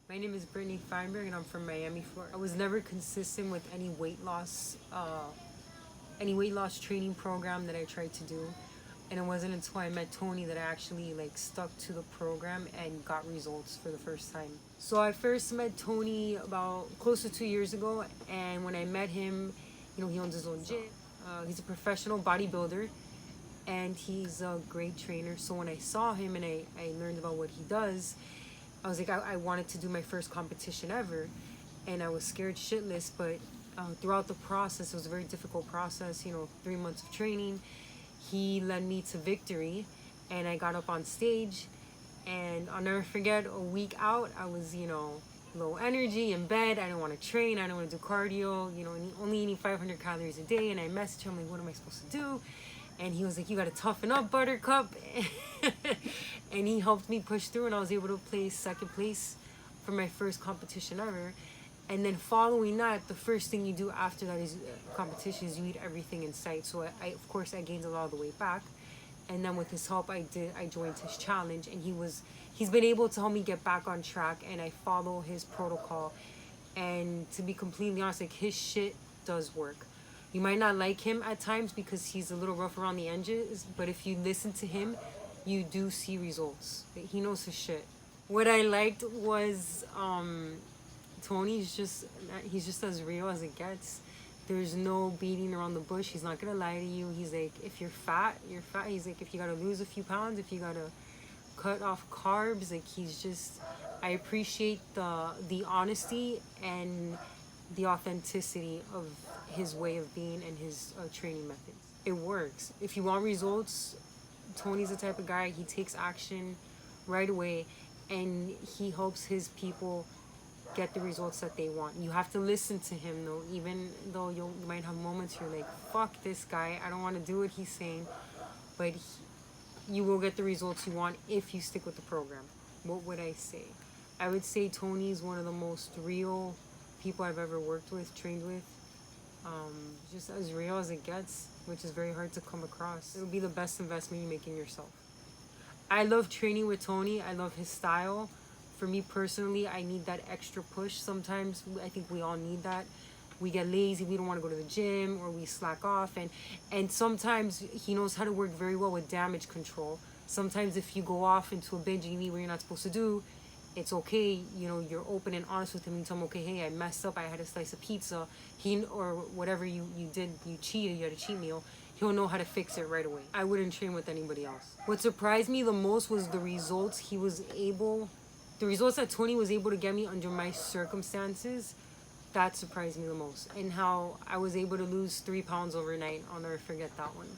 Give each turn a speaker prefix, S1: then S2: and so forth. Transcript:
S1: My name is Brittany Feinberg and I'm from Miami, Florida. I was never consistent with any weight loss training program that I tried to do. And it wasn't until I met Tony that I actually stuck to the program and got results for the first time. So I first met Tony about close to 2 years ago, and when I met him, he owns his own gym. He's a professional bodybuilder and he's a great trainer. So when I saw him and I learned about what he does, I was like, I wanted to do my first competition ever, and I was scared shitless, but throughout the process, it was a very difficult process, 3 months of training. He led me to victory, and I got up on stage, and I'll never forget, a week out, I was, low energy in bed. I didn't want to train. I didn't want to do cardio, only eating 500 calories a day. And I messaged him, like, what am I supposed to do? And he was like, you got to toughen up, Buttercup. And he helped me push through, and I was able to place second place for my first competition ever. And then following that, the first thing you do after that is competition is you eat everything in sight. So of course I gained a lot of the weight back. And then with his help, I joined his challenge, and he's been able to help me get back on track, and I follow his protocol. And to be completely honest, his shit does work. You might not like him at times because he's a little rough around the edges, but if you listen to him, you do see results. He knows his shit. What I liked was Tony's he's just as real as it gets. There's no beating around the bush. He's not gonna lie to you. He's like, if you're fat, you're fat. He's like, if you gotta lose a few pounds, if you gotta cut off carbs, I appreciate the honesty and the authenticity of his way of being and his training methods. It works. If you want results, Tony's the type of guy, he takes action right away, and he helps his people get the results that they want. You have to listen to him though, even though you might have moments you're like, fuck this guy, I don't want to do what he's saying, but you will get the results you want if you stick with the program. What would I say? I would say Tony's one of the most real people I've ever worked with, trained with. Just as real as it gets, which is very hard to come across. It'll be the best investment you make in yourself. I love training with Tony. I love his style. For me personally, I need that extra push. Sometimes I think we all need that. We get lazy, we don't want to go to the gym, or we slack off, and sometimes he knows how to work very well with damage control. Sometimes if you go off into a binge and you eat what you're not supposed to do, it's okay, you're open and honest with him. You tell him, okay, hey, I messed up, I had a slice of pizza, or whatever you did, you cheated, you had a cheat meal. He'll know how to fix it right away. I wouldn't train with anybody else. What surprised me the most was the results that Tony was able to get me under my circumstances. That surprised me the most, and how I was able to lose 3 pounds overnight. I'll never forget that one.